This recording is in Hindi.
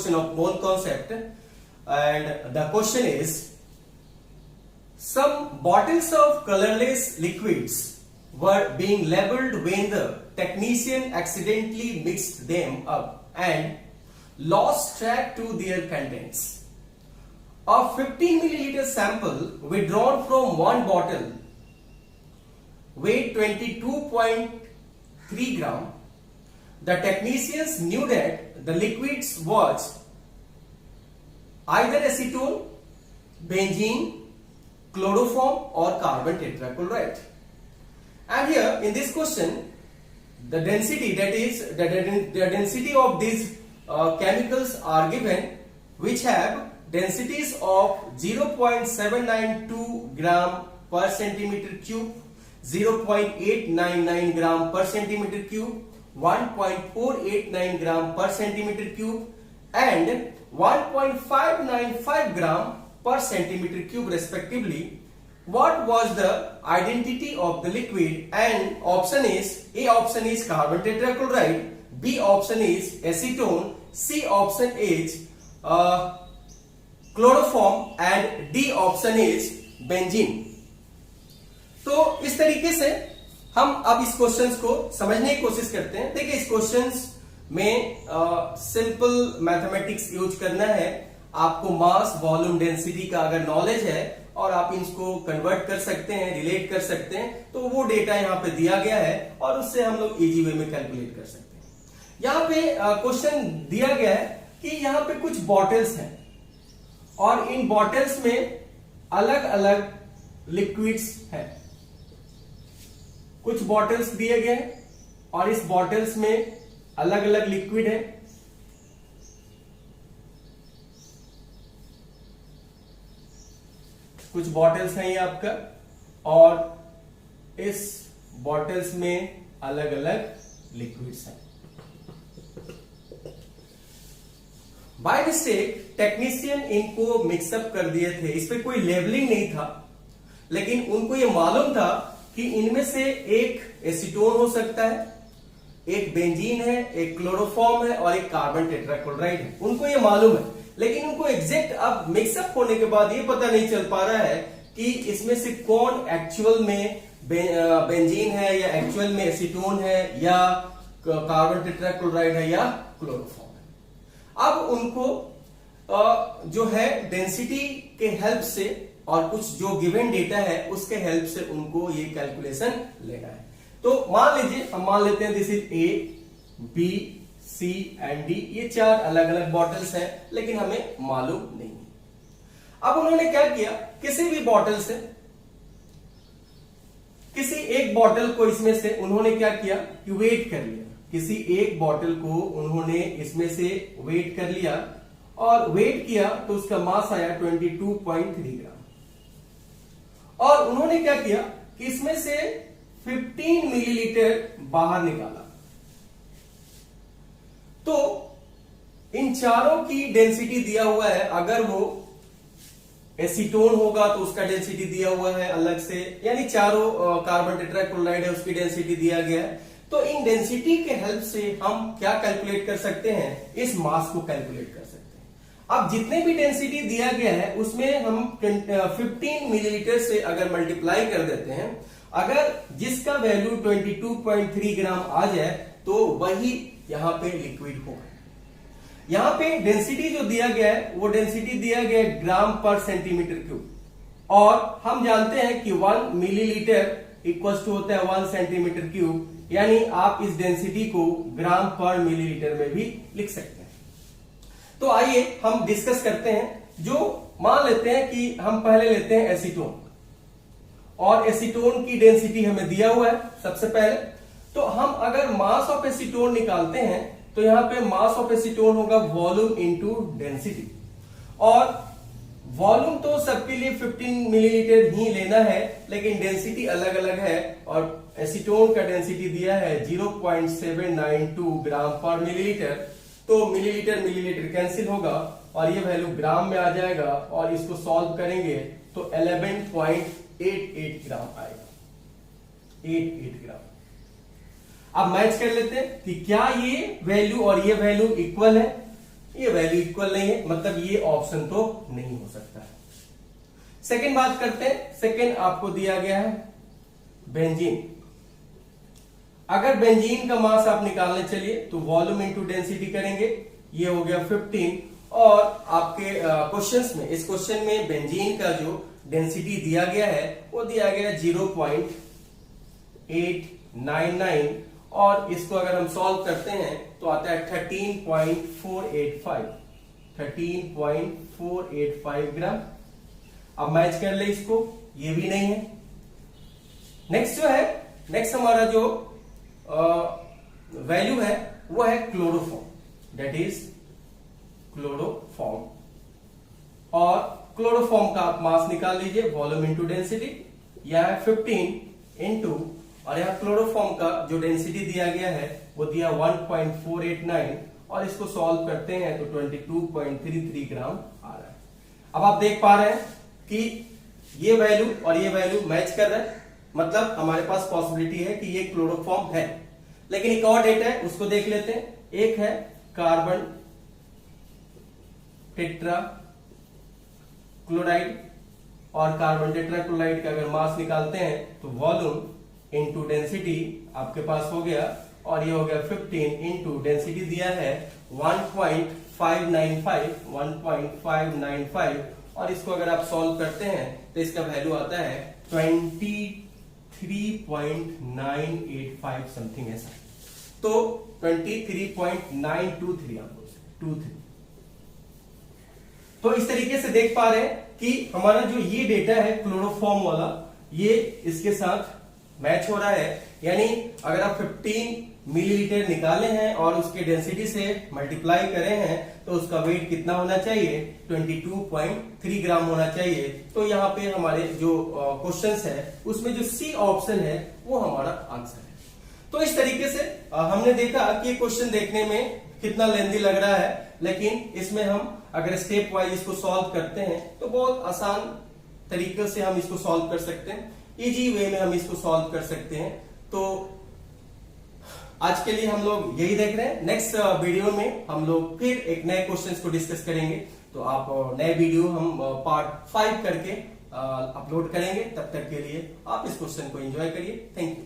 question of mole concept, and the question is, some bottles of colorless liquids were being labeled when the technician accidentally mixed them up and lost track to their contents. A 15 milliliter sample withdrawn from one bottle weighed 22.3 gram. The technicians knew that the liquids was either acetone, benzene, chloroform or carbon tetrachloride. And here in this question, the density, that is the density of these chemicals are given, which have densities of 0.792 gram per centimeter cube, 0.899 gram per centimeter cube, 1.489 gram per centimeter cube and 1.595 gram per centimeter cube respectively. What was the identity of the liquid? And option is, A option is carbon tetrachloride, B option is acetone, C option is chloroform and D option is benzene. तो इस तरीके से हम अब इस क्वेश्चंस को समझने की कोशिश करते हैं. देखिए इस क्वेश्चंस में सिंपल मैथमेटिक्स यूज करना है. आपको मास, वॉल्यूम, डेंसिटी का अगर नॉलेज है और आप इसको कन्वर्ट कर सकते हैं, रिलेट कर सकते हैं, तो वो डेटा यहाँ पे दिया गया है और उससे हम लोग इजी वे में कैलकुलेट कर सकते हैं. यहाँ पे क्वेश्चन दिया गया है कि यहाँ पे कुछ बॉटल्स हैं और इन बॉटल्स में अलग अलग लिक्विड्स हैं. कुछ बॉटल्स दिए गए हैं और इस बॉटल्स में अलग अलग लिक्विड है. कुछ बॉटल्स हैं ये आपका और इस बॉटल्स में अलग अलग लिक्विड्स हैं. बाय मिस्टेक टेक्नीशियन इनको मिक्सअप कर दिए थे. इस पे कोई लेबलिंग नहीं था, लेकिन उनको ये मालूम था कि इनमें से एक एसीटोन हो सकता है, एक बेंजीन है, एक क्लोरोफॉर्म है और एक कार्बन टेट्राक्लोराइड है. उनको ये मालूम है, लेकिन उनको एग्जैक्ट अब मिक्सअप होने के बाद ये पता नहीं चल पा रहा है कि इसमें से कौन एक्चुअल में बेंजीन है या एक्चुअल में एसीटोन है या कार्बन टेट्राक्लोराइड है या क्लोरोफॉर्म है. अब उनको जो है डेंसिटी के हेल्प से और कुछ जो गिवन डेटा है उसके हेल्प से उनको ये कैलकुलेशन लेना है. तो मान लीजिए, हम मान लेते हैं this is A, B, C and D. ये चार अलग अलग बॉटल्स हैं, लेकिन हमें मालूम नहीं है. अब उन्होंने क्या किया, किसी भी बॉटल से, किसी एक बॉटल को इसमें से उन्होंने क्या किया कि वेट कर लिया. किसी एक बॉटल को उन्होंने इसमें से वेट कर लिया और वेट किया तो उसका मास आया 22.3 ग्राम. और उन्होंने क्या किया कि इसमें से 15 मिलीलीटर बाहर निकाला. तो इन चारों की डेंसिटी दिया हुआ है. अगर वो एसीटोन होगा तो उसका डेंसिटी दिया हुआ है अलग से, यानी चारों कार्बन टेट्राक्लोराइड है उसकी डेंसिटी दिया गया है. तो इन डेंसिटी के हेल्प से हम क्या कैलकुलेट कर सकते हैं, इस मास को कैलकुलेट कर सकते हैं. अब जितने भी डेंसिटी दिया गया है उसमें हम 15 मिलीलीटर से अगर मल्टीप्लाई कर देते हैं, अगर जिसका वैल्यू 22.3 ग्राम आ जाए तो वही यहां पे लिक्विड होगा. यहां पे डेंसिटी जो दिया गया है वो डेंसिटी दिया गया है ग्राम पर सेंटीमीटर क्यूब, और हम जानते हैं कि 1 मिलीलीटर इक्वल टू होता है 1 सेंटीमीटर क्यूब, यानी आप इस डेंसिटी को ग्राम पर मिलीलीटर में भी लिख सकते हैं. तो आइए हम डिस्कस करते हैं. जो मान लेते हैं कि हम पहले लेते हैं एसीटोन, और एसीटोन की डेंसिटी हमें दिया हुआ है सबसे पहले. तो हम अगर मास ऑफ एसीटोन निकालते हैं तो यहां पे मास ऑफ एसीटोन होगा वॉल्यूम इनटू डेंसिटी, और वॉल्यूम तो सबके लिए 15 मिलीलीटर ही लेना है, लेकिन डेंसिटी अलग अलग है. और एसीटोन का डेंसिटी दिया है 0.792 ग्राम पर मिलीलीटर. तो मिलीलीटर मिलीलीटर कैंसिल होगा और ये वैल्यू ग्राम में आ जाएगा, और इसको सॉल्व करेंगे तो 11.88 ग्राम आएगा. 88 ग्राम. अब मैच कर लेते हैं कि क्या ये वैल्यू और ये वैल्यू इक्वल है. ये वैल्यू इक्वल नहीं है, मतलब ये ऑप्शन तो नहीं हो सकता है। सेकेंड बात करते हैं। सेकेंड आपको दिया गया है बेंजीन। अगर बेंजीन का मास आप निकालने चलिए तो वॉल्यूम इंटू डेंसिटी करेंगे, ये हो गया 15। और आपके क्वेश्चंस में, इस क्वेश्चन में बेंजीन का जो डेंसिटी दिया गया है वो दिया गया 0.899 और इसको अगर हम सॉल्व करते हैं तो आता है 13.485 ग्राम। अब मैच कर ले इसको, ये भी नहीं है। नेक्स्ट जो है, नेक्स्ट हमारा जो वैल्यू है वो है क्लोरोफॉर्म, दैट इज क्लोरोफॉर्म। और क्लोरोफॉर्म का आप मास निकाल लीजिए, वॉल्यूम इंटू डेंसिटी, यह है 15 इंटू, और यह क्लोरोफॉर्म का जो डेंसिटी दिया गया है वो दिया 1.489 और इसको सॉल्व करते हैं तो 22.33 ग्राम आ रहा है। अब आप देख पा रहे हैं कि ये वैल्यू और ये वैल्यू मैच कर रहा है, मतलब हमारे पास पॉसिबिलिटी है कि ये क्लोरोफॉर्म है। लेकिन एक और डेटा है, उसको देख लेते हैं। एक है कार्बन टेट्रा क्लोराइड, और कार्बन टेट्रा क्लोराइड का अगर मास निकालते हैं तो वॉल्यूम इंटू डेंसिटी आपके पास हो गया, और ये हो गया 15 इंटू डेंसिटी दिया है 1.595, और इसको अगर आप सॉल्व करते हैं तो इसका वैल्यू आता है 23.985 समथिंग ऐसा, तो 23.923 आप बोल सकते 23। तो इस तरीके से देख पा रहे हैं कि हमारा जो ये डेटा है क्लोरोफॉर्म वाला, ये इसके साथ मैच हो रहा है। यानी अगर आप 15 मिलीलीटर निकाले हैं और उसके डेंसिटी से मल्टीप्लाई करे हैं तो उसका वेट कितना होना चाहिए, 22.3 ग्राम होना चाहिए। तो यहाँ पे हमारे जो क्वेश्चंस है उसमें जो सी ऑप्शन है वो हमारा आंसर है। तो इस तरीके से हमने देखा कि क्वेश्चन देखने में कितना लेंदी लग रहा है, लेकिन इसमें हम अगर स्टेप वाइज इसको सॉल्व करते हैं तो बहुत आसान तरीके से हम इसको सॉल्व कर सकते हैं, इजी वे में हम इसको सॉल्व कर सकते हैं। तो आज के लिए हम लोग यही देख रहे हैं। नेक्स्ट वीडियो में हम लोग फिर एक नए क्वेश्चंस को डिस्कस करेंगे, तो आप नए वीडियो हम पार्ट 5 करके अपलोड करेंगे। तब तक के लिए आप इस क्वेश्चन को एंजॉय करिए। Thank you.